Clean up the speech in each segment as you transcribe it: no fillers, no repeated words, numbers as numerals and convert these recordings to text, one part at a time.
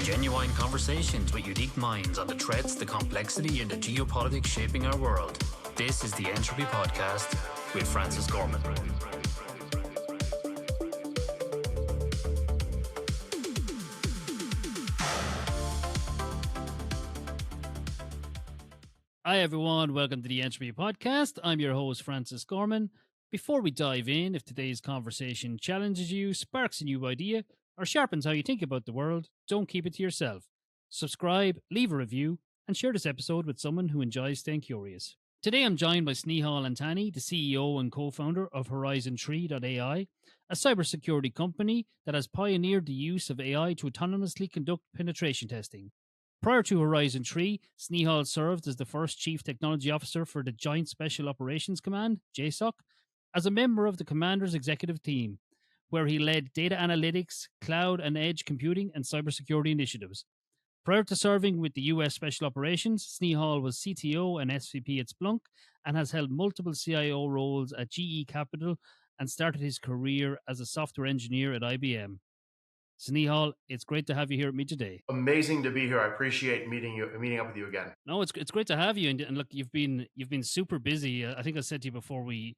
Genuine conversations with unique minds on the threats, the complexity, and the geopolitics shaping our world. This is the Entropy Podcast with Francis Gorman. Hi everyone, welcome to the Entropy Podcast. I'm your host, Francis Gorman. Before we dive in, if today's conversation challenges you, sparks a new idea, or sharpens how you think about the world, don't keep it to yourself. Subscribe, leave a review, and share this episode with someone who enjoys staying curious. Today I'm joined by Snehal Antani, the CEO and co-founder of Horizon3.ai, a cybersecurity company that has pioneered the use of AI to autonomously conduct penetration testing. Prior to Horizon 3, Snehal served as the first Chief Technology Officer for the Joint Special Operations Command, JSOC, as a member of the Commander's executive team, where he led data analytics, cloud and edge computing, and cybersecurity initiatives. Prior to serving with the US Special Operations, Snehal was CTO and SVP at Splunk and has held multiple CIO roles at GE Capital and started his career as a software engineer at IBM. Snehal, it's great to have you here with me today. Amazing to be here. I appreciate meeting up with you again. No, it's great to have you. And look, you've been super busy. I think I said to you before we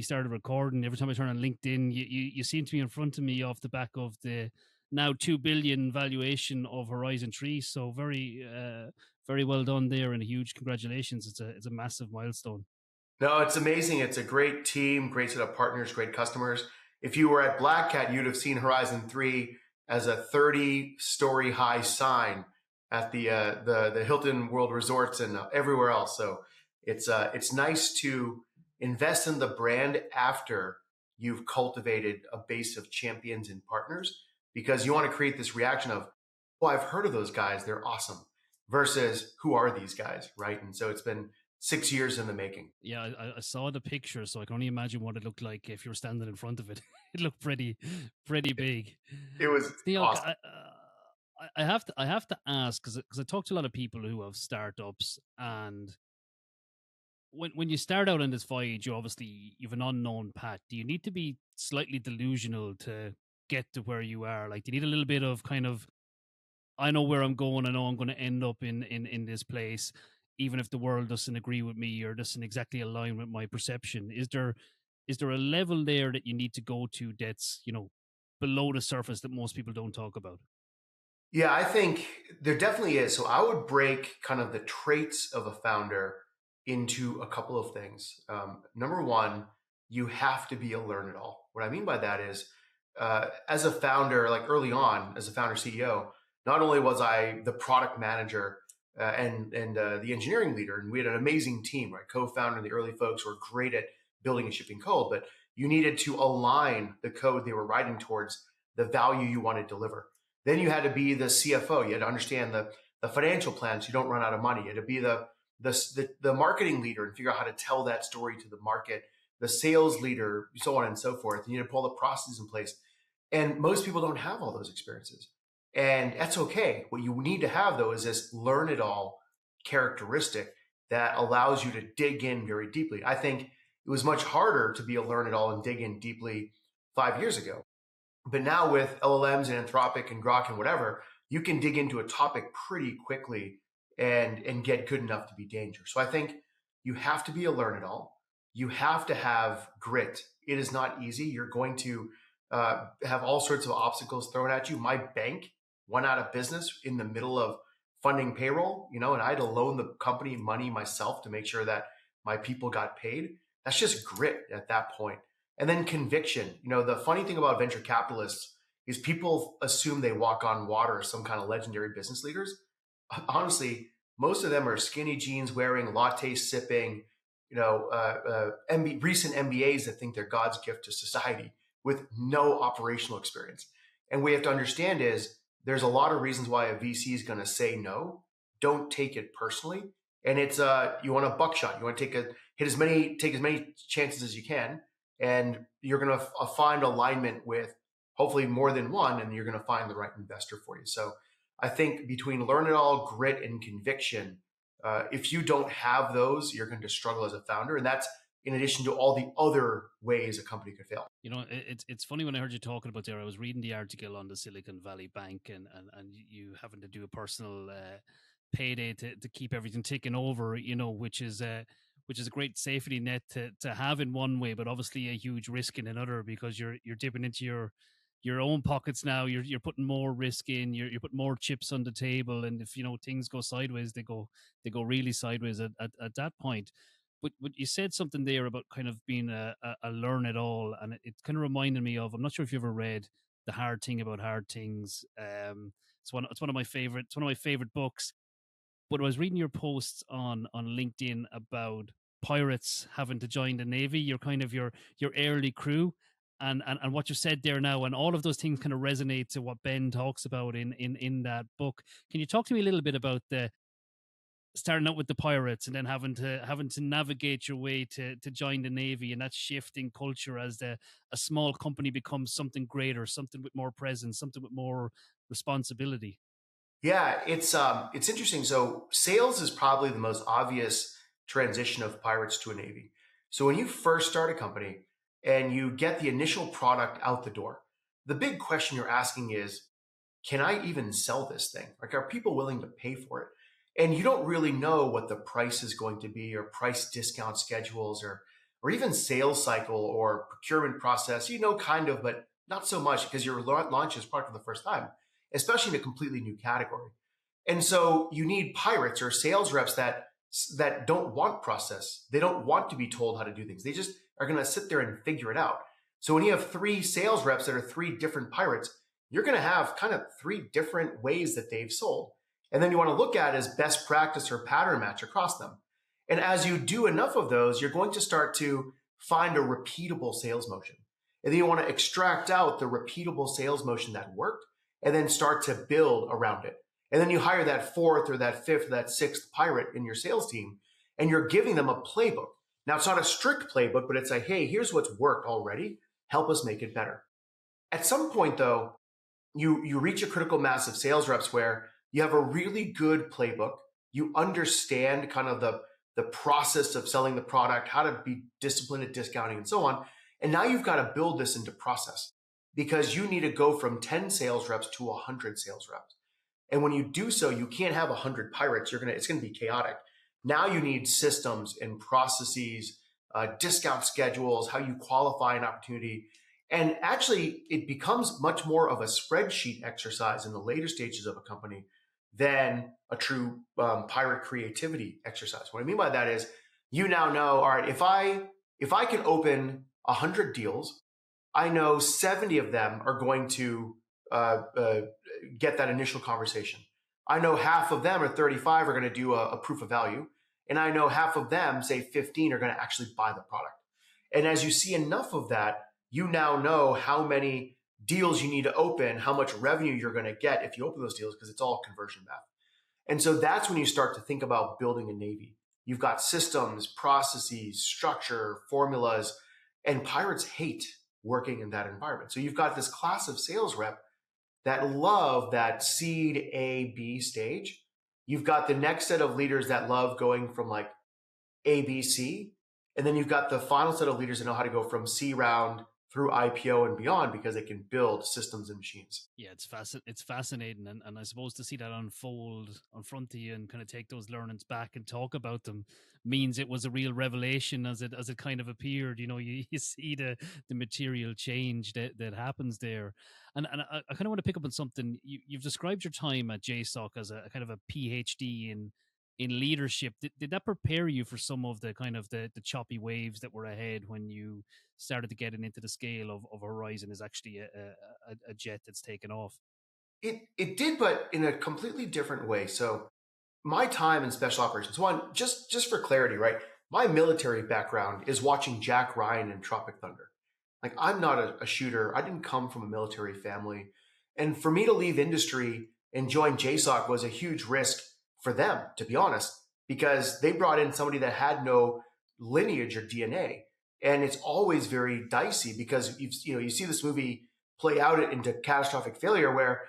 started recording. Every time I turn on LinkedIn, you seem to be in front of me off the back of the now $2 billion valuation of Horizon 3. So very well done there, and a huge congratulations. It's a massive milestone. No, it's amazing. It's a great team, great set of partners, great customers. If you were at Black Cat, you'd have seen Horizon 3 as a 30-story high sign at the Hilton World Resorts and everywhere else. So it's nice to invest in the brand after you've cultivated a base of champions and partners, because you want to create this reaction of, oh, I've heard of those guys, they're awesome, versus who are these guys, right? And so it's been 6 years in the making. Yeah, I saw the picture, so I can only imagine what it looked like if you were standing in front of it. It looked pretty big. It was awesome. I have to ask, because I talk to a lot of people who have startups, and when you start out in this voyage, you have an unknown path. Do you need to be slightly delusional to get to where you are? Like, do you need a little bit of kind of, I know where I'm going, I know I'm going to end up in this place, even if the world doesn't agree with me or doesn't exactly align with my perception? Is there a level there that you need to go to that's, below the surface that most people don't talk about? Yeah, I think there definitely is. So I would break kind of the traits of a founder into a couple of things. Number one, you have to be a learn-it-all. What I mean by that is, as a founder, like early on, as a founder CEO, not only was I the product manager and the engineering leader, and we had an amazing team, right? Co-founder and the early folks were great at building and shipping code, but you needed to align the code they were writing towards the value you want to deliver. Then you had to be the CFO. You had to understand the financial plans. You don't run out of money. You had to be the marketing leader and figure out how to tell that story to the market, the sales leader, so on and so forth. You need to pull the processes in place. And most people don't have all those experiences. And that's okay. What you need to have, though, is this learn it all characteristic that allows you to dig in very deeply. I think it was much harder to be a learn it all and dig in deeply 5 years ago. But now with LLMs and Anthropic and Grok and whatever, you can dig into a topic pretty quickly and get good enough to be dangerous. So I think you have to be a learn it all. You have to have grit. It is not easy. You're going to have all sorts of obstacles thrown at you. My bank went out of business in the middle of funding payroll, and I had to loan the company money myself to make sure that my people got paid. That's just grit at that point. And then conviction. The funny thing about venture capitalists is people assume they walk on water, some kind of legendary business leaders. Honestly, most of them are skinny jeans wearing, latte sipping, recent MBAs that think they're God's gift to society with no operational experience. And what you have to understand is there's a lot of reasons why a VC is going to say no. Don't take it personally. And it's you want a buckshot. You want to take as many chances as you can, and you're going to find alignment with hopefully more than one, and you're going to find the right investor for you. So I think between learn it all, grit, and conviction, if you don't have those, you're going to struggle as a founder. And that's in addition to all the other ways a company could fail. It's funny when I heard you talking about there. I was reading the article on the Silicon Valley Bank and you having to do a personal payday to keep everything ticking over. Which is a great safety net to have in one way, but obviously a huge risk in another, because you're dipping into your own pockets now. You're putting more risk in. You're putting more chips on the table, and if things go sideways, they go really sideways at that point. But you said something there about kind of being a learn it all, and it kind of reminded me of, I'm not sure if you ever read The Hard Thing About Hard Things. It's one of my favorite books. But I was reading your posts on LinkedIn about pirates having to join the Navy. You're kind of your early crew, and what you said there now, and all of those things kind of resonate to what Ben talks about in that book. Can you talk to me a little bit about the starting out with the pirates and then having to navigate your way to join the Navy, and that shift in culture as a small company becomes something greater, something with more presence, something with more responsibility? Yeah, it's interesting. So sales is probably the most obvious transition of pirates to a Navy. So when you first start a company and you get the initial product out the door, the big question you're asking is, can I even sell this thing? Like, are people willing to pay for it? And you don't really know what the price is going to be, or price discount schedules, or even sales cycle or procurement process, kind of, but not so much, because you're launching this product for the first time, especially in a completely new category. And so you need pirates or sales reps that don't want process. They don't want to be told how to do things. They just are going to sit there and figure it out. So when you have 3 sales reps that are 3 different pirates, you're going to have kind of 3 different ways that they've sold. And then you want to look at as best practice or pattern match across them. And as you do enough of those, you're going to start to find a repeatable sales motion. And then you want to extract out the repeatable sales motion that worked, and then start to build around it. And then you hire that 4th or that 5th or that 6th pirate in your sales team, and you're giving them a playbook. Now, it's not a strict playbook, but it's like, hey, here's what's worked already. Help us make it better. At some point, though, you reach a critical mass of sales reps where you have a really good playbook. You understand kind of the process of selling the product, how to be disciplined at discounting and so on. And now you've got to build this into process, because you need to go from 10 sales reps to 100 sales reps. And when you do so, you can't have 100 pirates. It's going to be chaotic. Now you need systems and processes, discount schedules, how you qualify an opportunity. And actually, it becomes much more of a spreadsheet exercise in the later stages of a company than a true pirate creativity exercise. What I mean by that is, you now know, all right, if I can open 100 deals, I know 70 of them are going to get that initial conversation. I know half of them, or 35, are going to do a proof of value. And I know half of them, say 15, are going to actually buy the product. And as you see enough of that, you now know how many deals you need to open, how much revenue you're going to get if you open those deals, because it's all conversion math. And so that's when you start to think about building a Navy. You've got systems, processes, structure, formulas, and pirates hate working in that environment. So you've got this class of sales rep that love that seed A, B stage. You've got the next set of leaders that love going from like A, B, C. And then you've got the final set of leaders that know how to go from C round through IPO and beyond, because they can build systems and machines. Yeah, it's fascinating. And I suppose to see that unfold in front of you and kind of take those learnings back and talk about them means it was a real revelation as it kind of appeared. You see the material change that happens there. And I kind of want to pick up on something. You've described your time at JSOC as a kind of a PhD in leadership. Did that prepare you for some of the kind of the choppy waves that were ahead when you started to get into the scale of Horizon is actually a jet that's taken off? It did, but in a completely different way. So my time in special operations, one, just for clarity, right? My military background is watching Jack Ryan and Tropic Thunder. Like, I'm not a shooter. I didn't come from a military family. And for me to leave industry and join JSOC was a huge risk for them, to be honest, because they brought in somebody that had no lineage or DNA. And it's always very dicey, because you see this movie play out into catastrophic failure, where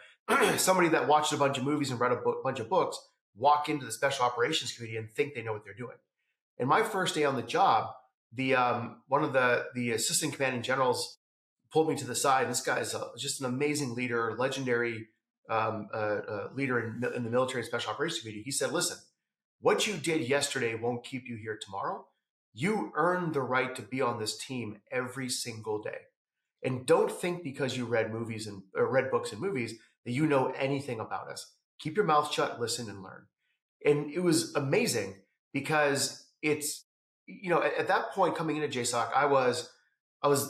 somebody that watched a bunch of movies and read a bunch of books walk into the special operations committee and think they know what they're doing. And my first day on the job, the one of the assistant commanding generals pulled me to the side. This guy's just an amazing leader, legendary leader in the military special operations community. He said, "Listen, what you did yesterday won't keep you here tomorrow. You earned the right to be on this team every single day. And don't think because you read read books and movies that you know anything about us. Keep your mouth shut, listen, and learn." And it was amazing because it's, at that point coming into JSOC, I was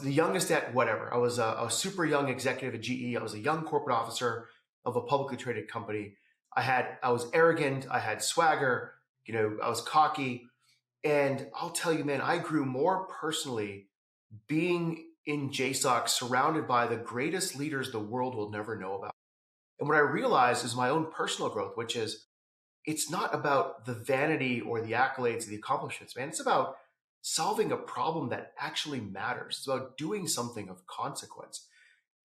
the youngest at whatever. I was a super young executive at GE. I was a young corporate officer of a publicly traded company. I was arrogant. I had swagger. I was cocky. And I'll tell you, man, I grew more personally being in JSOC, surrounded by the greatest leaders the world will never know about. And what I realized is my own personal growth, which is, it's not about the vanity or the accolades or the accomplishments, man. It's about solving a problem that actually matters. It's about doing something of consequence.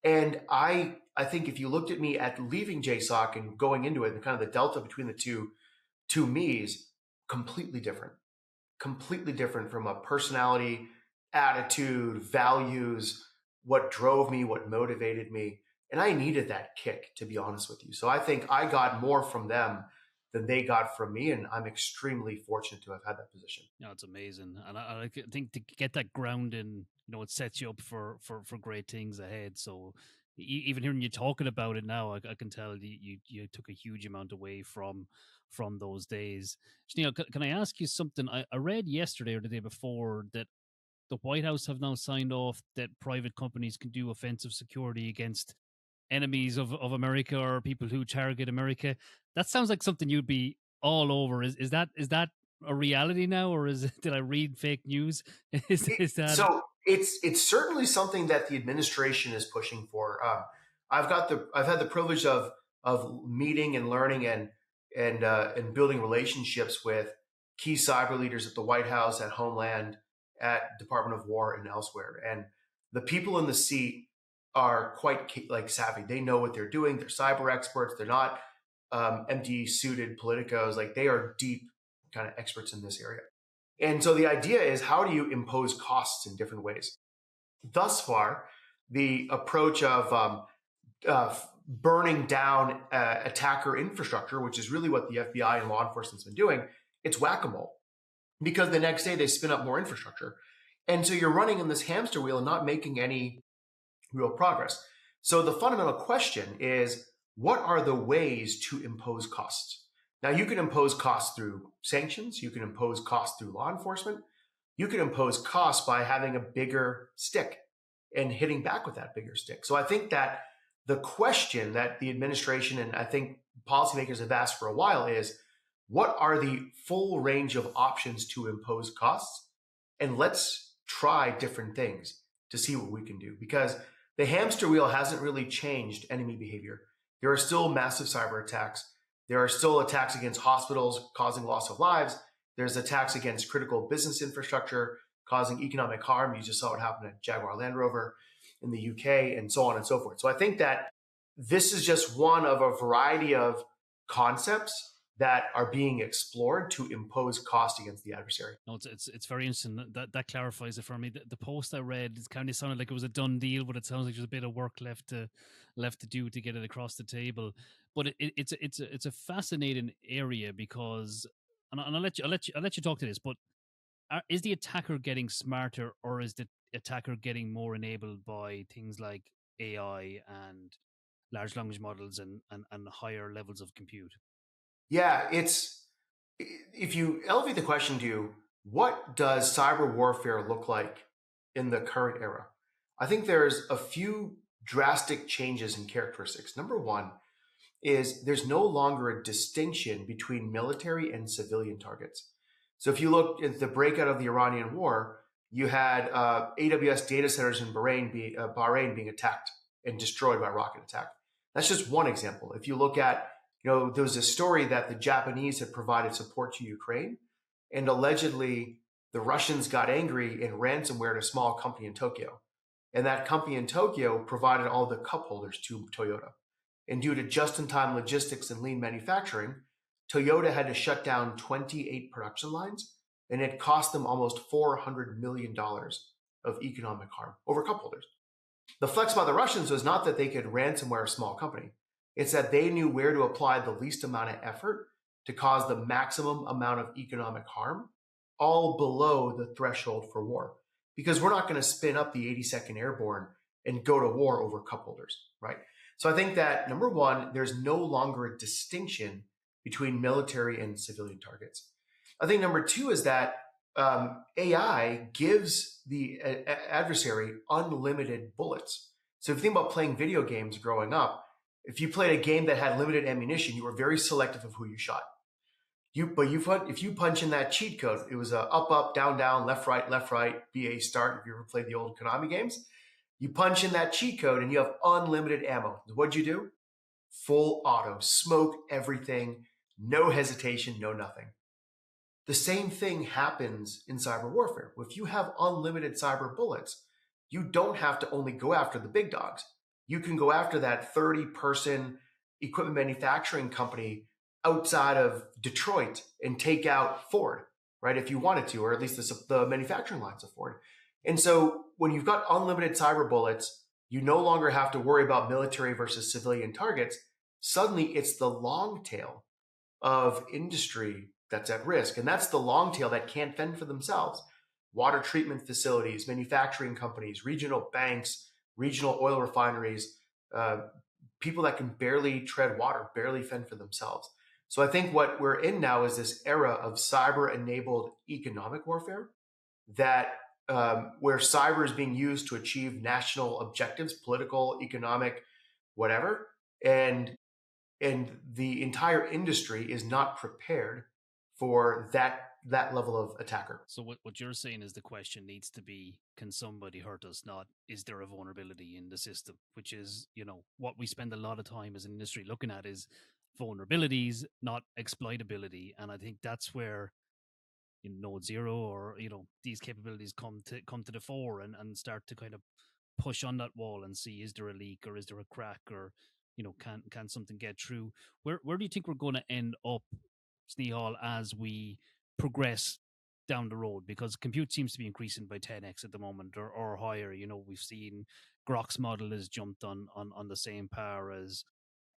And I think if you looked at me at leaving JSOC and going into it, and kind of the delta between the two me's, completely different from a personality, attitude, values, what drove me, what motivated me. And I needed that kick, to be honest with you. So I think I got more from them than they got from me. And I'm extremely fortunate to have had that position. Yeah, it's amazing. And I think to get that grounding, it sets you up for great things ahead. So even hearing you talking about it now, I can tell you took a huge amount away from those days. Snehal, can I ask you something? I read yesterday or the day before that the White House have now signed off that private companies can do offensive security against enemies of America or people who target America. That sounds like something you'd be all over. Is that a reality now, or did I read fake news? Is that so? It's certainly something that the administration is pushing for. I've had the privilege of meeting and learning and building relationships with key cyber leaders at the White House, at Homeland, at Department of War, and elsewhere. And the people in the seat are quite savvy. They know what they're doing. They're cyber experts. They're not empty suited politicos. They are deep kind of experts in this area. And so the idea is, how do you impose costs in different ways? Thus far, the approach of burning down attacker infrastructure, which is really what the FBI and law enforcement's been doing, it's whack-a-mole, because the next day they spin up more infrastructure. And so you're running in this hamster wheel and not making any real progress. So the fundamental question is, what are the ways to impose costs? Now, you can impose costs through sanctions. You can impose costs through law enforcement. You can impose costs by having a bigger stick and hitting back with that bigger stick. So I think that the question that the administration and I think policymakers have asked for a while is, what are the full range of options to impose costs? And let's try different things to see what we can do, because the hamster wheel hasn't really changed enemy behavior. There are still massive cyber attacks. There are still attacks against hospitals causing loss of lives. There's attacks against critical business infrastructure causing economic harm. You just saw what happened at Jaguar Land Rover in the UK, and so on and so forth. So I think that this is just one of a variety of concepts that are being explored to impose cost against the adversary. No, it's very interesting. That clarifies it for me. The post I read, it kind of sounded like it was a done deal, but it sounds like there's a bit of work left to do to get it across the table. But it's a fascinating area because, and I'll let you talk to this. But is the attacker getting smarter, or is the attacker getting more enabled by things like AI and large language models and higher levels of compute? Yeah, if you elevate the question to what does cyber warfare look like in the current era, I think there's a few drastic changes in characteristics. Number one is there's no longer a distinction between military and civilian targets. So if you look at the breakout of the Iranian war, you had AWS data centers in Bahrain being attacked and destroyed by rocket attack. That's just one example. If you look at, there was a story that the Japanese had provided support to Ukraine, and allegedly the Russians got angry and ransomwared a small company in Tokyo. And that company in Tokyo provided all the cup holders to Toyota. And due to just-in-time logistics and lean manufacturing, Toyota had to shut down 28 production lines and it cost them almost $400 million of economic harm over cup holders. The flex by the Russians was not that they could ransomware a small company. It's that they knew where to apply the least amount of effort to cause the maximum amount of economic harm, all below the threshold for war. Because we're not going to spin up the 82nd Airborne and go to war over cup holders, right? So I think that, number one, there's no longer a distinction between military and civilian targets. I think number two is that AI gives the adversary unlimited bullets. So if you think about playing video games growing up, if you played a game that had limited ammunition, you were very selective of who you shot. If you punch in that cheat code, it was a up, down, left, right, BA start. If you ever played the old Konami games, you punch in that cheat code and you have unlimited ammo. What'd you do? Full auto, smoke everything, no hesitation, no nothing. The same thing happens in cyber warfare. If you have unlimited cyber bullets, you don't have to only go after the big dogs. You can go after that 30-person equipment manufacturing company outside of Detroit and take out Ford, right? If you wanted to, or at least the manufacturing lines of Ford. And so when you've got unlimited cyber bullets, you no longer have to worry about military versus civilian targets. Suddenly it's the long tail of industry that's at risk. And that's the long tail that can't fend for themselves. Water treatment facilities, manufacturing companies, regional banks, regional oil refineries, people that can barely tread water, barely fend for themselves. So I think what we're in now is this era of cyber-enabled economic warfare that where cyber is being used to achieve national objectives, political, economic, whatever. And the entire industry is not prepared for that level of attacker. So what you're saying is the question needs to be, can somebody hurt us? Not, is there a vulnerability in the system? Which is, what we spend a lot of time as an industry looking at is vulnerabilities, not exploitability. And I think that's where Node Zero or these capabilities come to the fore and start to kind of push on that wall and see, is there a leak or is there a crack, or can something get through? Where do you think we're going to end up, Snehal, as we progress down the road? Because compute seems to be increasing by 10x at the moment or higher. We've seen Grok's model has jumped on the same power as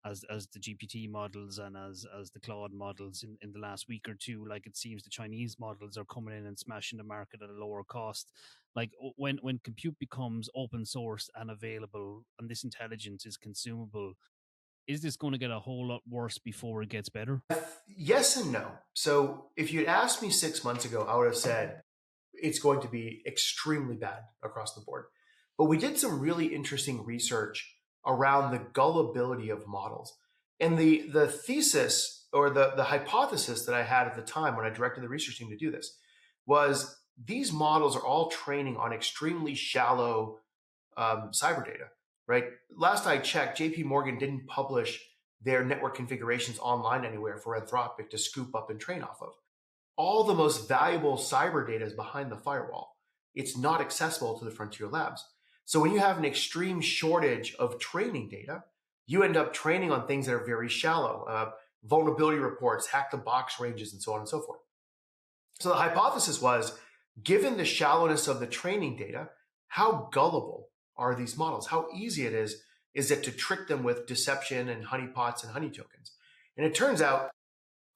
the GPT models and as the Claude models in the last week or two. Like, it seems the Chinese models are coming in and smashing the market at a lower cost. Like, when compute becomes open source and available and this intelligence is consumable, is this going to get a whole lot worse before it gets better? Yes and no. So if you'd asked me 6 months ago, I would have said it's going to be extremely bad across the board. But we did some really interesting research around the gullibility of models. And the thesis or the hypothesis that I had at the time when I directed the research team to do this was these models are all training on extremely shallow cyber data. Right. Last I checked, JP Morgan didn't publish their network configurations online anywhere for Anthropic to scoop up and train off of. All the most valuable cyber data is behind the firewall. It's not accessible to the frontier labs. So when you have an extreme shortage of training data, you end up training on things that are very shallow, vulnerability reports, hack the box ranges, and so on and so forth. So the hypothesis was, given the shallowness of the training data, how gullible are these models? How easy it is it to trick them with deception and honeypots and honey tokens? And it turns out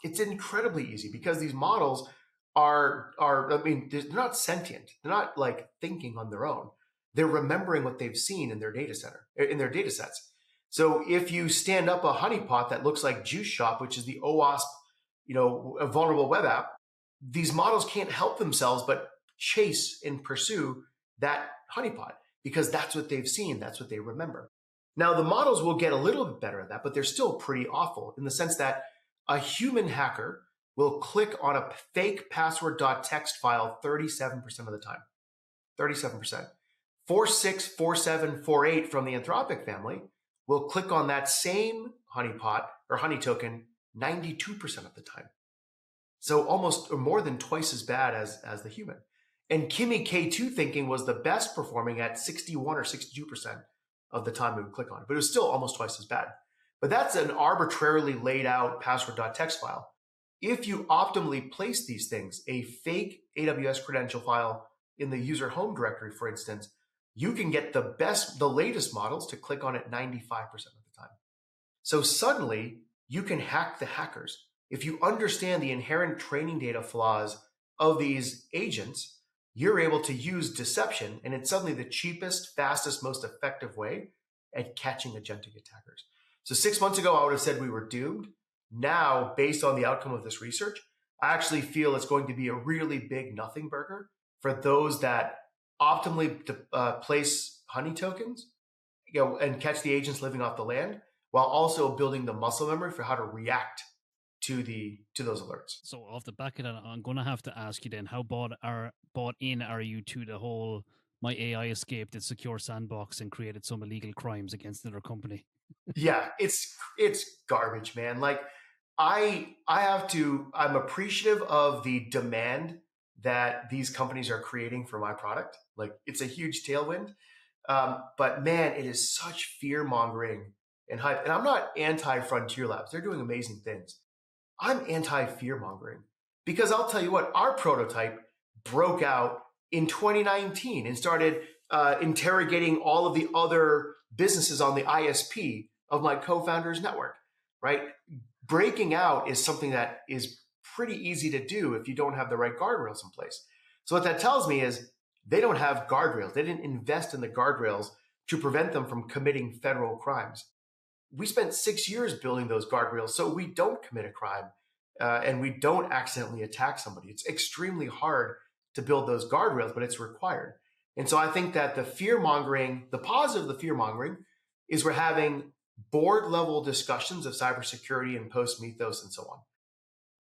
it's incredibly easy because these models they're not sentient. They're not like thinking on their own. They're remembering what they've seen in their data sets. So if you stand up a honeypot that looks like Juice Shop, which is the OWASP, a vulnerable web app, these models can't help themselves but chase and pursue that honeypot, because that's what they've seen, that's what they remember. Now, the models will get a little bit better at that, but they're still pretty awful in the sense that a human hacker will click on a fake password.txt file 37% of the time. 37%. 464748 from the Anthropic family will click on that same honeypot or honey token 92% of the time. So almost or more than twice as bad as the human. And Kimi K2 thinking was the best performing at 61 or 62% of the time we would click on it. But it was still almost twice as bad. But that's an arbitrarily laid out password.txt file. if you optimally place these things, a fake AWS credential file in the user home directory, for instance, you can get the latest models to click on it 95% of the time. So suddenly you can hack the hackers. If you understand the inherent training data flaws of these agents, you're able to use deception, and it's suddenly the cheapest, fastest, most effective way at catching agentic attackers. So 6 months ago, I would have said we were doomed. Now, based on the outcome of this research, I actually feel it's going to be a really big nothing burger for those that optimally place honey tokens, and catch the agents living off the land, while also building the muscle memory for how to react to those alerts. So off the back of that, I'm going to have to ask you then, how bought in are you to the whole my AI escaped its secure sandbox and created some illegal crimes against another company? Yeah, it's garbage, man. Like I'm appreciative of the demand that these companies are creating for my product. Like it's a huge tailwind. But man, it is such fear mongering and hype. And I'm not anti Frontier Labs. They're doing amazing things. I'm anti fear mongering because I'll tell you what, our prototype broke out in 2019 and started interrogating all of the other businesses on the ISP of my co-founder's network, right? Breaking out is something that is pretty easy to do if you don't have the right guardrails in place. So what that tells me is they don't have guardrails. They didn't invest in the guardrails to prevent them from committing federal crimes. We spent 6 years building those guardrails so we don't commit a crime and we don't accidentally attack somebody. It's extremely hard to build those guardrails, but it's required. And so I think that the fear mongering, the positive of the fear mongering is we're having board level discussions of cybersecurity and post mythos and so on.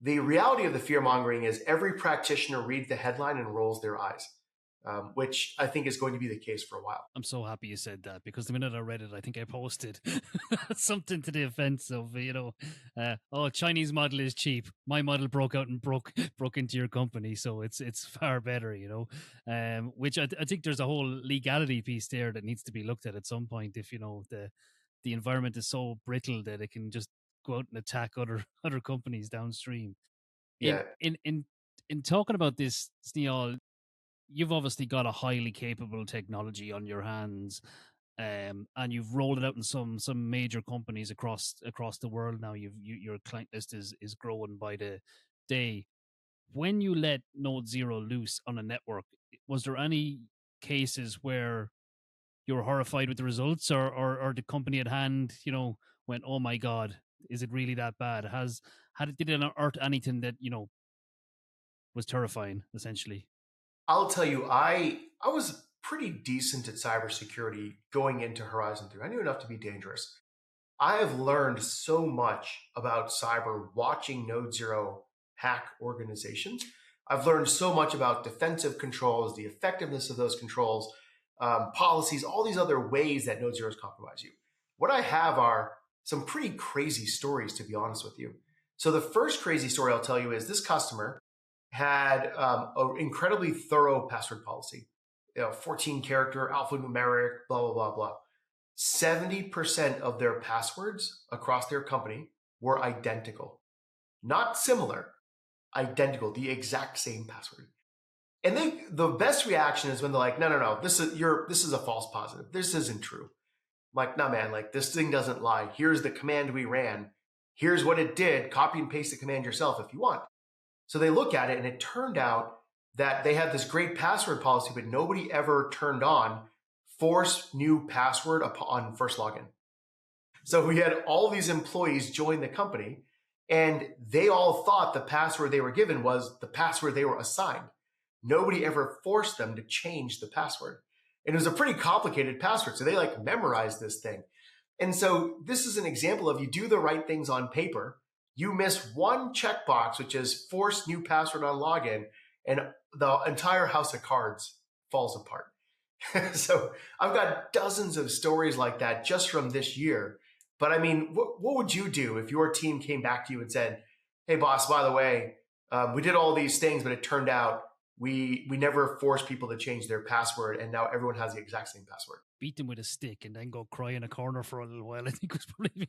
The reality of the fear mongering is every practitioner reads the headline and rolls their eyes. Which I think is going to be the case for a while. I'm so happy you said that because the minute I read it, I think I posted something to the offense of, Chinese model is cheap. My model broke out and broke into your company, so it's far better, which I think there's a whole legality piece there that needs to be looked at some point. If the environment is so brittle that it can just go out and attack other companies downstream. Yeah. In talking about this, Snehal, you've obviously got a highly capable technology on your hands, and you've rolled it out in some major companies across the world now. Your client list is growing by the day. When you let Node Zero loose on a network, was there any cases where you were horrified with the results, or the company at hand, went, "Oh my God, is it really that bad?" Did it unearth anything that was terrifying, essentially? I'll tell you, I was pretty decent at cybersecurity going into Horizon 3. I knew enough to be dangerous. I have learned so much about cyber watching Node Zero hack organizations. I've learned so much about defensive controls, the effectiveness of those controls, policies, all these other ways that Node Zeros compromise you. What I have are some pretty crazy stories, to be honest with you. So the first crazy story I'll tell you is this customer had an incredibly thorough password policy, 14 character, alphanumeric, blah, blah, blah, blah. 70% of their passwords across their company were identical, not similar, identical, the exact same password. And the best reaction is when they're like, no, this is a false positive. This isn't true. I'm like, no, man, like this thing doesn't lie. Here's the command we ran. Here's what it did. Copy and paste the command yourself if you want. So they look at it, and it turned out that they had this great password policy, but nobody ever turned on force new password upon first login. So we had all these employees join the company, and they all thought the password they were given was the password they were assigned. Nobody ever forced them to change the password. And it was a pretty complicated password, so they memorized this thing. And so this is an example of you do the right things on paper, you miss one checkbox, which is force new password on login, and the entire house of cards falls apart. So I've got dozens of stories like that just from this year. But I mean, what would you do if your team came back to you and said, hey, boss, by the way, we did all these things, but it turned out we never forced people to change their password, and now everyone has the exact same password. Beat them with a stick and then go cry in a corner for a little while, I think was probably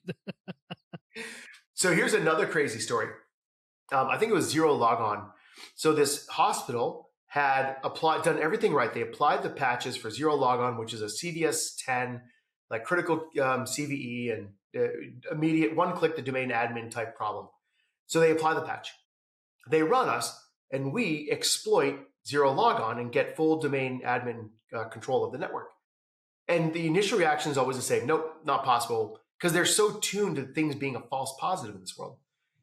So here's another crazy story. I think it was zero logon. So this hospital had done everything right. They applied the patches for zero logon, which is a CVS 10, like critical CVE and immediate one-click the domain admin type problem. So they apply the patch. They run us, and we exploit zero logon and get full domain admin control of the network. And the initial reaction is always the same. Nope, not possible, because they're so tuned to things being a false positive in this world.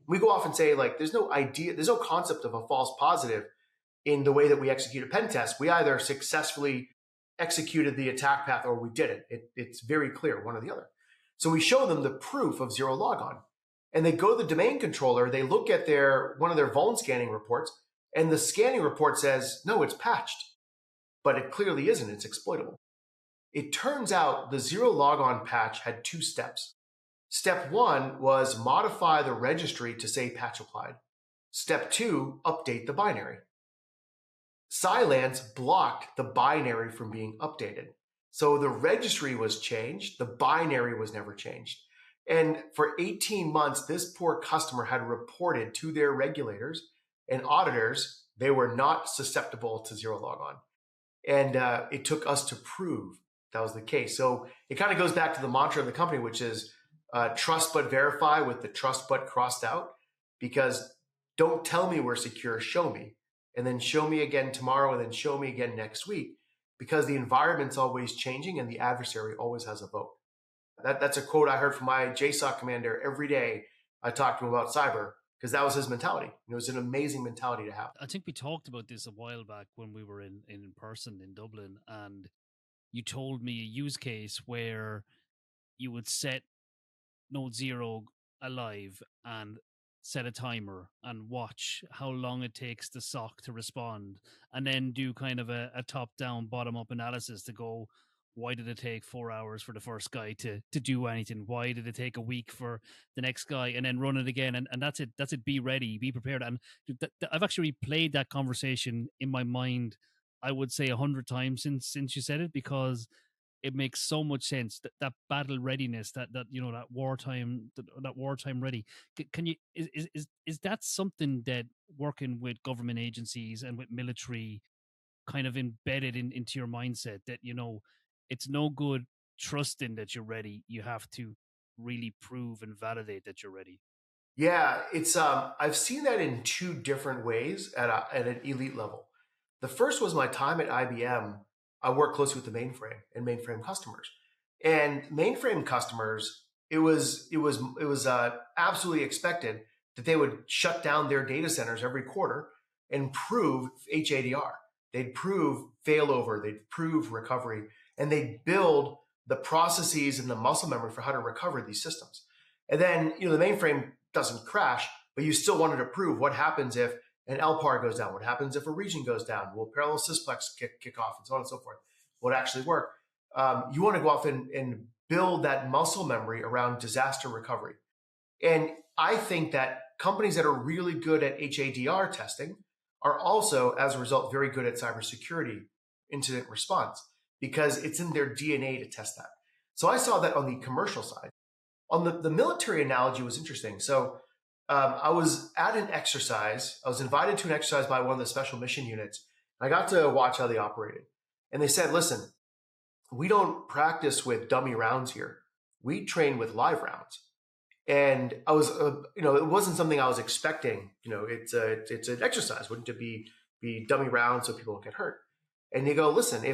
We go off and say, like, there's no concept of a false positive in the way that we execute a pen test. We either successfully executed the attack path or we didn't. It's very clear, one or the other. So we show them the proof of zero logon. And they go to the domain controller, they look at one of their vuln scanning reports, and the scanning report says, no, it's patched. But it clearly isn't, it's exploitable. It turns out the zero logon patch had 2 steps. Step 1 was modify the registry to say patch applied. Step 2, update the binary. Cylance blocked the binary from being updated. So the registry was changed, the binary was never changed. And for 18 months, this poor customer had reported to their regulators and auditors they were not susceptible to zero logon. And it took us to prove that was the case. So it kind of goes back to the mantra of the company, which is trust but verify, with the trust but crossed out. Because don't tell me we're secure, show me. And then show me again tomorrow, and then show me again next week. Because the environment's always changing and the adversary always has a vote. That's a quote I heard from my JSOC commander every day. I talked to him about cyber, because that was his mentality. It was an amazing mentality to have. I think we talked about this a while back when we were in person in Dublin, and you told me a use case where you would set Node 0 alive and set a timer and watch how long it takes the SOC to respond, and then do kind of a top-down, bottom-up analysis to go, why did it take 4 hours for the first guy to do anything? Why did it take a week for the next guy? And then run it again. And that's it. That's it. Be ready. Be prepared. And I've actually played that conversation in my mind, I would say 100 times since you said it, because it makes so much sense. That battle readiness, that wartime ready. Can you is that something that working with government agencies and with military kind of embedded into your mindset, that it's no good trusting that you're ready. You have to really prove and validate that you're ready. Yeah, it's I've seen that in 2 different ways at an elite level. The first was my time at IBM. I worked closely with the mainframe and mainframe customers. And mainframe customers, it was absolutely expected that they would shut down their data centers every quarter and prove HADR. They'd prove failover, they'd prove recovery, and they'd build the processes and the muscle memory for how to recover these systems. And then, the mainframe doesn't crash, but you still wanted to prove what happens if an LPAR goes down, what happens if a region goes down, will parallel sysplex kick off, and so on and so forth. Will it actually work? You want to go off and build that muscle memory around disaster recovery. And I think that companies that are really good at HADR testing are also, as a result, very good at cybersecurity incident response, because it's in their DNA to test that. So I saw that on the commercial side. On the military analogy was interesting. So I was at an exercise. I was invited to an exercise by one of the special mission units. I got to watch how they operated. And they said, listen, we don't practice with dummy rounds here. We train with live rounds. And I was, it wasn't something I was expecting. It's an exercise. Wouldn't it be dummy rounds so people don't get hurt? And they go, listen,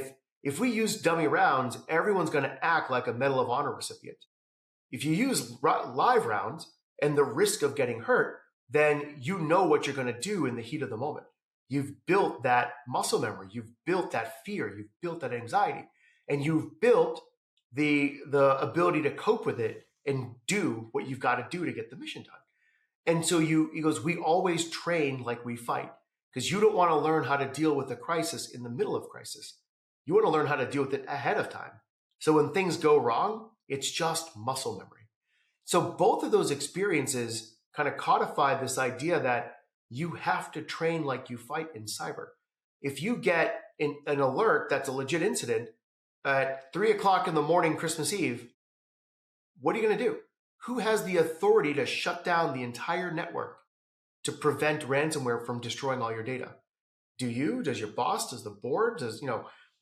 if we use dummy rounds, everyone's going to act like a Medal of Honor recipient. If you use live rounds and the risk of getting hurt, then you know what you're going to do in the heat of the moment. You've built that muscle memory. You've built that fear. You've built that anxiety. And you've built the ability to cope with it and do what you've got to do to get the mission done. And so he goes, we always train like we fight, because you don't want to learn how to deal with a crisis in the middle of crisis. You want to learn how to deal with it ahead of time. So when things go wrong, it's just muscle memory. So both of those experiences kind of codified this idea that you have to train like you fight in cyber. If you get an alert that's a legit incident at 3:00 in the morning, Christmas Eve, what are you going to do? Who has the authority to shut down the entire network to prevent ransomware from destroying all your data? Do you? Does your boss? Does the board?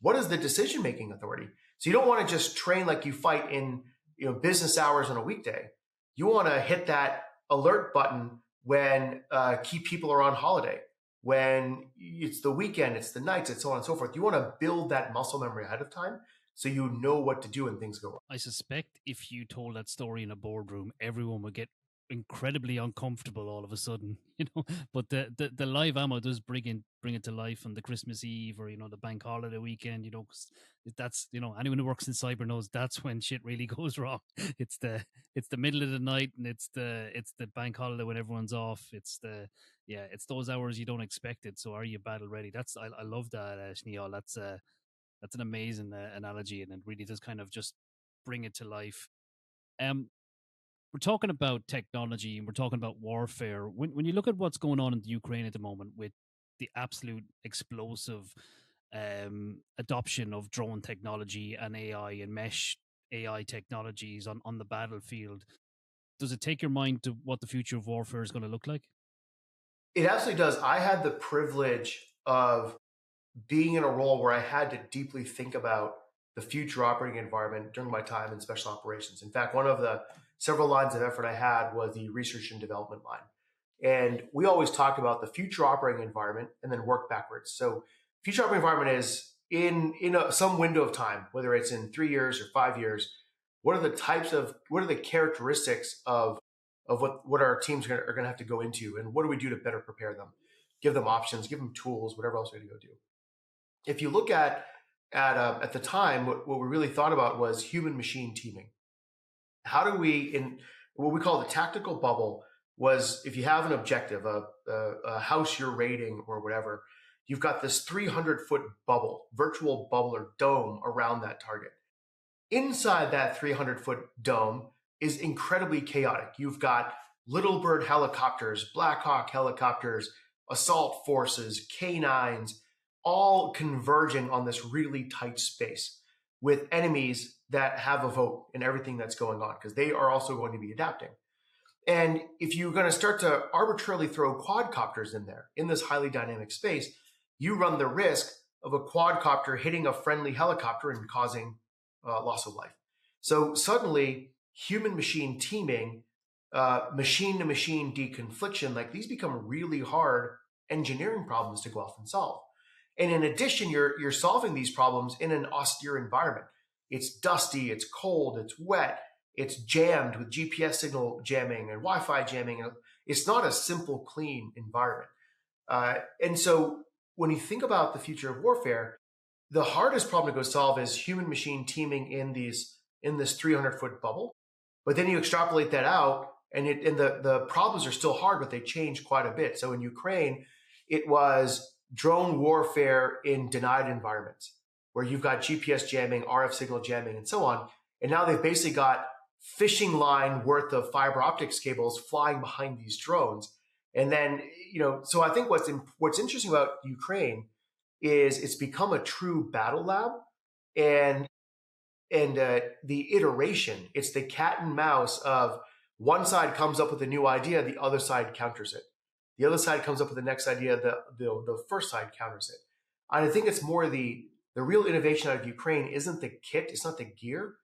What is the decision-making authority? So you don't want to just train like you fight in business hours on a weekday. You want to hit that alert button when key people are on holiday, when it's the weekend, it's the nights, it's so on and so forth. You want to build that muscle memory ahead of time so you know what to do when things go wrong. I suspect if you told that story in a boardroom, everyone would get incredibly uncomfortable all of a sudden, But the live ammo does bring it to life on the Christmas Eve or the bank holiday weekend, 'cause that's anyone who works in cyber knows that's when shit really goes wrong. It's the middle of the night and it's the bank holiday when everyone's off. It's those hours you don't expect it. So are you battle ready? I love that, Snehal. That's an amazing analogy, and it really does kind of just bring it to life. We're talking about technology and we're talking about warfare. When you look at what's going on in the Ukraine at the moment with the absolute explosive adoption of drone technology and AI and mesh AI technologies on the battlefield, does it take your mind to what the future of warfare is going to look like? It absolutely does. I had the privilege of being in a role where I had to deeply think about the future operating environment during my time in special operations. In fact, one of the several lines of effort I had was the research and development line. And we always talk about the future operating environment and then work backwards. So future operating environment is in some window of time, whether it's in 3 years or 5 years. What are the characteristics of what our teams are going to have to go into, and what do we do to better prepare them? Give them options, give them tools, whatever else we're going to go do. If you look at the time, what we really thought about was human machine teaming. How do we, in what we call the tactical bubble, was if you have an objective, a house you're raiding or whatever, you've got this 300-foot bubble, virtual bubble or dome around that target. Inside that 300-foot dome is incredibly chaotic. You've got Little Bird helicopters, Black Hawk helicopters, assault forces, K9s, all converging on this really tight space with enemies that have a vote in everything that's going on, because they are also going to be adapting. And if you're going to start to arbitrarily throw quadcopters in there, in this highly dynamic space, you run the risk of a quadcopter hitting a friendly helicopter and causing loss of life. So suddenly, human-machine teaming, machine-to-machine deconfliction, like these become really hard engineering problems to go off and solve. And in addition, you're solving these problems in an austere environment. It's dusty, it's cold, it's wet, it's jammed with GPS signal jamming and Wi-Fi jamming. It's not a simple, clean environment. And so when you think about the future of warfare, the hardest problem to go solve is human-machine teaming in this 300-foot bubble. But then you extrapolate that out, and the problems are still hard, but they change quite a bit. So in Ukraine, it was drone warfare in denied environments where you've got GPS jamming, RF signal jamming, and so on. And now they've basically got fishing line worth of fiber optics cables flying behind these drones. And then, so I think what's interesting about Ukraine is it's become a true battle lab, and the iteration, it's the cat and mouse of one side comes up with a new idea, the other side counters it. The other side comes up with the next idea, the first side counters it. And I think it's more the real innovation out of Ukraine isn't the kit, it's not the gear,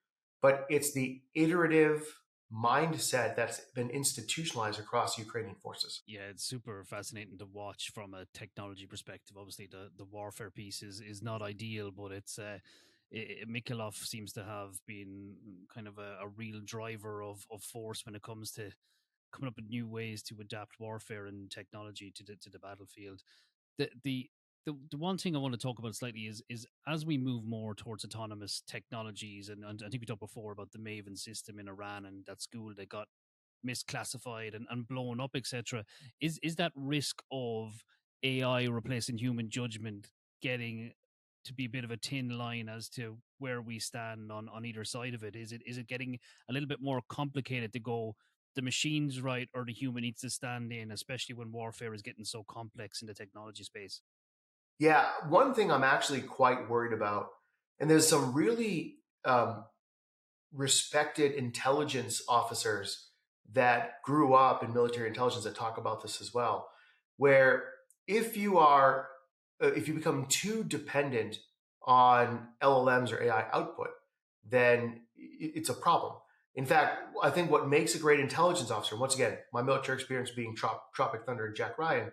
but it's the iterative mindset that's been institutionalized across Ukrainian forces. Yeah, it's super fascinating to watch from a technology perspective. Obviously, the warfare piece is not ideal, but Mikhailov seems to have been kind of a real driver of force when it comes to coming up with new ways to adapt warfare and technology to the battlefield. The one thing I want to talk about slightly is as we move more towards autonomous technologies, and I think we talked before about the Maven system in Iran and that school that got misclassified and blown up, etc. Is that risk of AI replacing human judgment getting to be a bit of a thin line as to where we stand on either side of it? Is it getting a little bit more complicated to go the machine's right or the human needs to stand in, especially when warfare is getting so complex in the technology space? Yeah, one thing I'm actually quite worried about, and there's some really respected intelligence officers that grew up in military intelligence that talk about this as well, where if you are if you become too dependent on LLMs or AI output, then it's a problem. In fact, I think what makes a great intelligence officer, once again, my military experience being Tropic Thunder and Jack Ryan,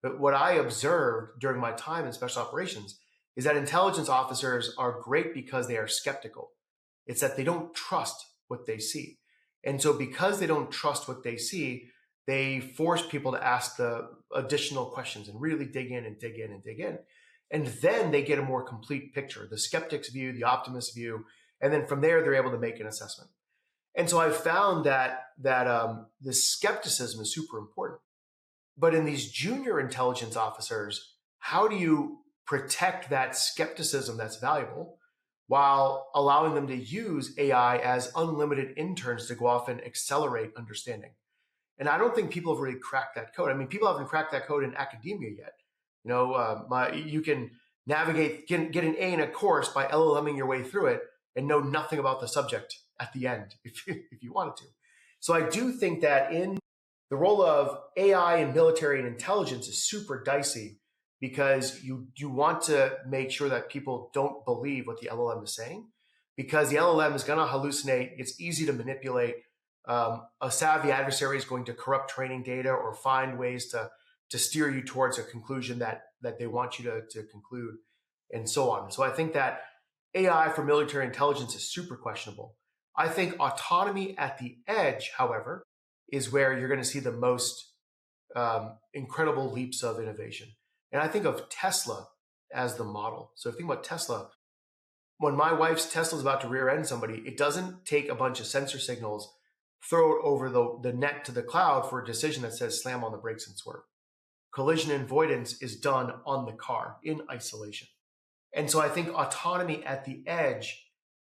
but what I observed during my time in special operations is that intelligence officers are great because they are skeptical. It's that they don't trust what they see. And so because they don't trust what they see, they force people to ask the additional questions and really dig in and dig in and dig in. And then they get a more complete picture, the skeptic's view, the optimist's view. And then from there, they're able to make an assessment. And so I found that this skepticism is super important. But in these junior intelligence officers, how do you protect that skepticism that's valuable while allowing them to use AI as unlimited interns to go off and accelerate understanding? And I don't think people have really cracked that code. I mean, people haven't cracked that code in academia yet. You can navigate, get an A in a course by LLMing your way through it and know nothing about the subject at the end if you wanted to. So I do think that in the role of AI in military and intelligence is super dicey because you want to make sure that people don't believe what the LLM is saying, because the LLM is going to hallucinate. It's easy to manipulate. A savvy adversary is going to corrupt training data or find ways to steer you towards a conclusion that they want you to conclude, and so on. So I think that AI for military intelligence is super questionable. I think autonomy at the edge, however, is where you're going to see the most incredible leaps of innovation. And I think of Tesla as the model. So if you think about Tesla, when my wife's Tesla is about to rear end somebody, it doesn't take a bunch of sensor signals, throw it over the net to the cloud for a decision that says slam on the brakes and swerve. Collision avoidance is done on the car in isolation. And so I think autonomy at the edge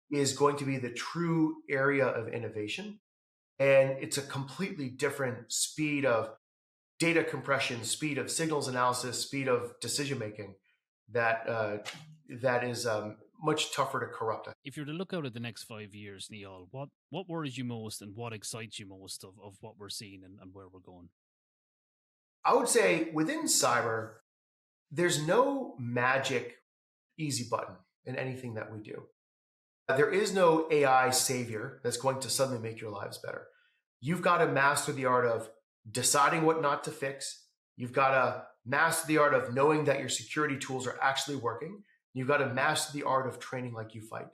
is going to be the true area of innovation. And it's a completely different speed of data compression, speed of signals analysis, speed of decision making that is much tougher to corrupt. If you're to look out at the next 5 years, Snehal, what worries you most and what excites you most of what we're seeing and where we're going? I would say within cyber, there's no magic easy button in anything that we do. There is no AI savior that's going to suddenly make your lives better. You've got to master the art of deciding what not to fix. You've got to master the art of knowing that your security tools are actually working. You've got to master the art of training like you fight.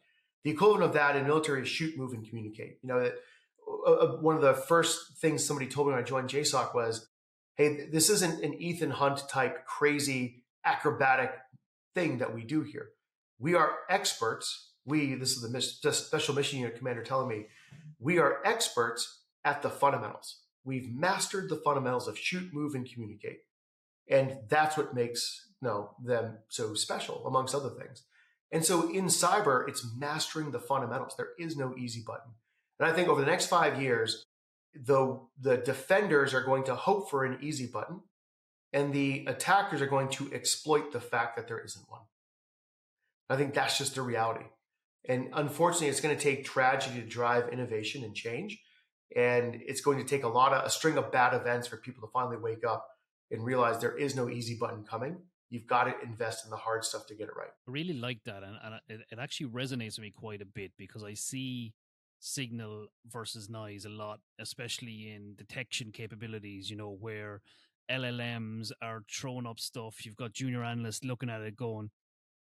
The equivalent of that in military is shoot, move, and communicate. One of the first things somebody told me when I joined JSOC was, hey, this isn't an Ethan Hunt type crazy acrobatic thing that we do here. We are experts. This is the Special Mission Unit commander telling me, we are experts at the fundamentals. We've mastered the fundamentals of shoot, move, and communicate. And that's what makes them so special, amongst other things. And so in cyber, it's mastering the fundamentals. There is no easy button. And I think over the next 5 years, the defenders are going to hope for an easy button, and the attackers are going to exploit the fact that there isn't one. I think that's just the reality. And unfortunately, it's going to take tragedy to drive innovation and change. And it's going to take a string of bad events for people to finally wake up and realize there is no easy button coming. You've got to invest in the hard stuff to get it right. I really like that. And it actually resonates with me quite a bit because I see signal versus noise a lot, especially in detection capabilities, where LLMs are throwing up stuff. You've got junior analysts looking at it going,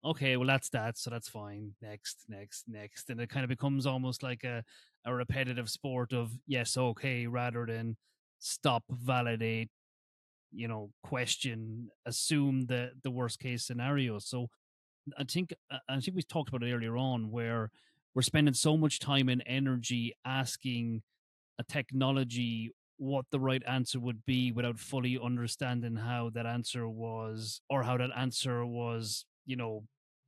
okay, well, that's that. So that's fine. Next. And it kind of becomes almost like a repetitive sport of yes, okay, rather than stop, validate, question, assume the worst case scenario. So I think we talked about it earlier on where we're spending so much time and energy asking a technology what the right answer would be without fully understanding how that answer was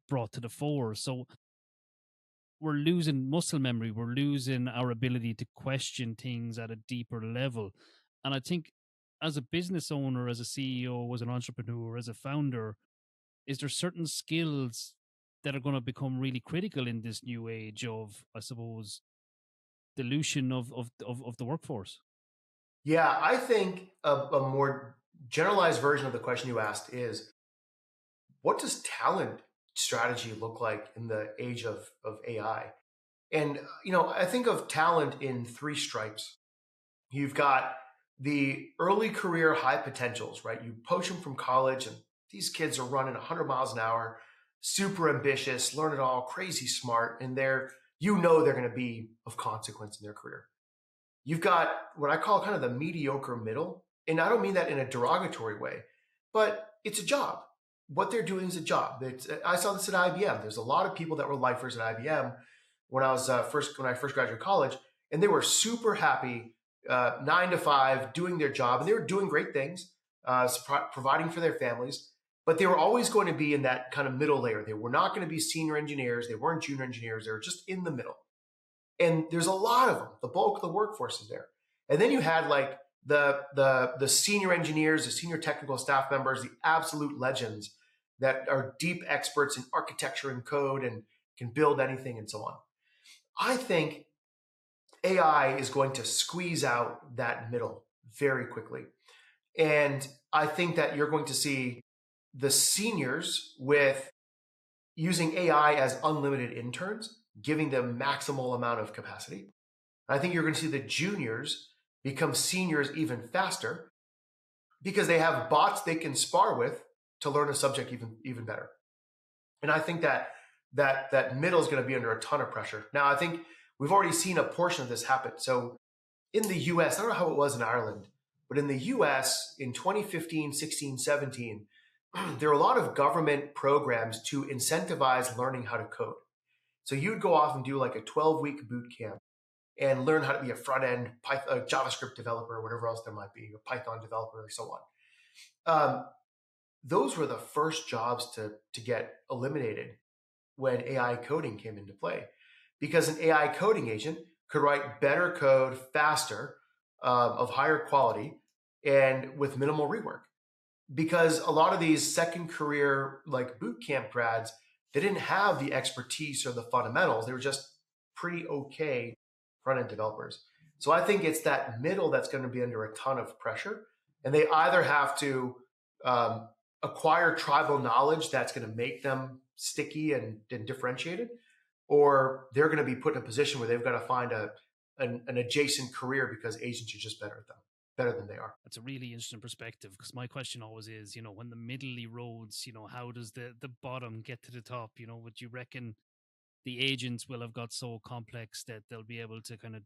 brought to the fore. So we're losing muscle memory. We're losing our ability to question things at a deeper level. And I think as a business owner, as a CEO, as an entrepreneur, as a founder, is there certain skills that are going to become really critical in this new age of, I suppose, dilution of the workforce? Yeah, I think a more generalized version of the question you asked is, what does talent strategy look like in the age of AI? And, I think of talent in three stripes. You've got the early career high potentials, right? You poach them from college, and these kids are running 100 miles an hour, super ambitious, learn it all, crazy smart, and they're going to be of consequence in their career. You've got what I call kind of the mediocre middle. And I don't mean that in a derogatory way, but it's a job. What they're doing is a job. I saw this at IBM. There's a lot of people that were lifers at IBM when I first graduated college, and they were super happy, 9 to 5, doing their job, and they were doing great things, providing for their families. But they were always going to be in that kind of middle layer. They were not going to be senior engineers. They weren't junior engineers. They were just in the middle. And there's a lot of them. The bulk of the workforce is there. And then you had like the senior engineers, the senior technical staff members, the absolute legends that are deep experts in architecture and code and can build anything and so on. I think AI is going to squeeze out that middle very quickly. And I think that you're going to see the seniors with using AI as unlimited interns, giving them maximal amount of capacity. I think you're going to see the juniors become seniors even faster because they have bots they can spar with to learn a subject even better. And I think that middle is going to be under a ton of pressure. Now, I think we've already seen a portion of this happen. So in the US, I don't know how it was in Ireland, but in the US in 2015, 16, 17, there are a lot of government programs to incentivize learning how to code. So you'd go off and do like a 12-week boot camp and learn how to be a front-end JavaScript developer or whatever else there might be, a Python developer or so on. Those were the first jobs to get eliminated when AI coding came into play, because an AI coding agent could write better code faster, of higher quality, and with minimal rework. Because a lot of these second career like boot camp grads, they didn't have the expertise or the fundamentals. They were just pretty okay front-end developers. So I think it's that middle that's going to be under a ton of pressure. And they either have to acquire tribal knowledge that's going to make them sticky and differentiated, or they're going to be put in a position where they've got to find an adjacent career because agents are just better than they are. That's a really interesting perspective, because my question always is, when the middle erodes, how does the bottom get to the top? Would you reckon the agents will have got so complex that they'll be able to kind of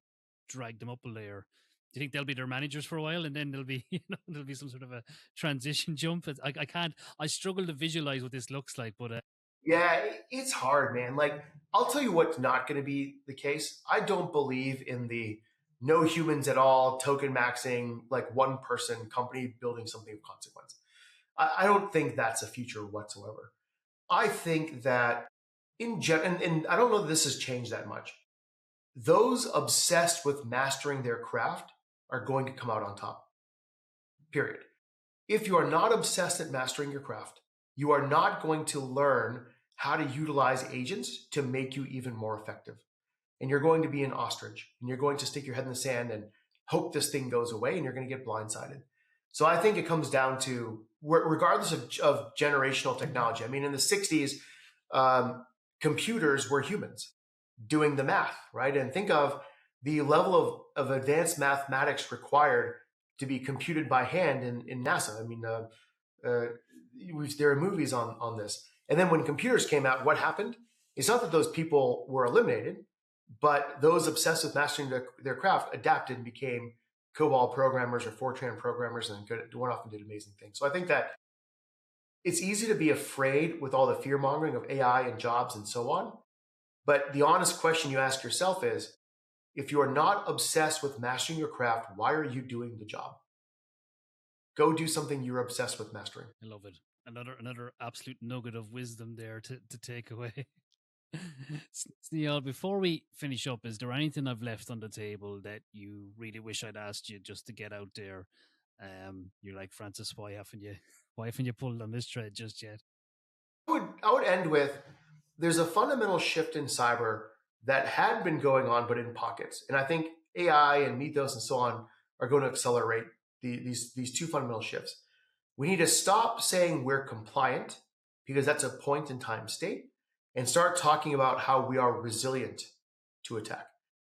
drag them up a layer? Do you think they'll be their managers for a while, and then there'll be there'll be some sort of a transition jump? I struggle to visualize what this looks like, but yeah, it's hard, man. Like, I'll tell you what's not going to be the case. I don't believe in the no humans at all, token maxing, like one person company building something of consequence. I don't think that's a future whatsoever. I think that and I don't know that this has changed that much. Those obsessed with mastering their craft are going to come out on top, period. If you are not obsessed at mastering your craft, you are not going to learn how to utilize agents to make you even more effective. And you're going to be an ostrich, and you're going to stick your head in the sand and hope this thing goes away, and you're going to get blindsided. So I think it comes down to, regardless of generational technology. I mean, in the 60s, computers were humans doing the math, right? And think of the level of advanced mathematics required to be computed by hand in NASA. I mean, there are movies on this. And then when computers came out, what happened? It's not that those people were eliminated, but those obsessed with mastering their craft adapted and became COBOL programmers or Fortran programmers and went off and did amazing things. So I think that it's easy to be afraid with all the fear mongering of AI and jobs and so on. But the honest question you ask yourself is, if you are not obsessed with mastering your craft, why are you doing the job? Go do something you're obsessed with mastering. I love it. Another absolute nugget of wisdom there to take away. Snehal, before we finish up, is there anything I've left on the table that you really wish I'd asked you just to get out there? You're like, Francis, why haven't you pulled on this thread just yet? I would end with, there's a fundamental shift in cyber that had been going on, but in pockets. And I think AI and Mythos and so on are going to accelerate these two fundamental shifts. We need to stop saying we're compliant because that's a point in time state and start talking about how we are resilient to attack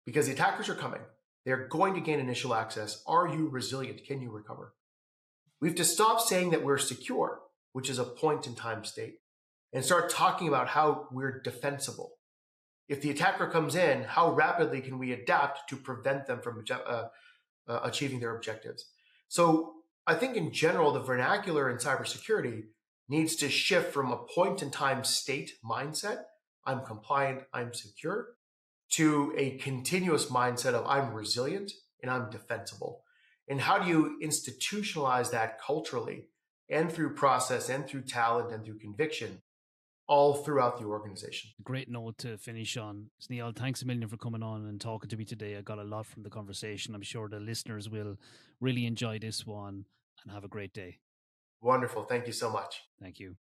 because the attackers are coming. They're going to gain initial access. Are you resilient? Can you recover? We have to stop saying that we're secure, which is a point in time state, and start talking about how we're defensible. If the attacker comes in, how rapidly can we adapt to prevent them from achieving their objectives? So I think in general, the vernacular in cybersecurity needs to shift from a point in time state mindset, I'm compliant, I'm secure, to a continuous mindset of I'm resilient and I'm defensible. And how do you institutionalize that culturally and through process and through talent and through conviction all throughout the organization? Great note to finish on. Snehal, thanks a million for coming on and talking to me today. I got a lot from the conversation. I'm sure the listeners will really enjoy this one and have a great day. Wonderful. Thank you so much. Thank you.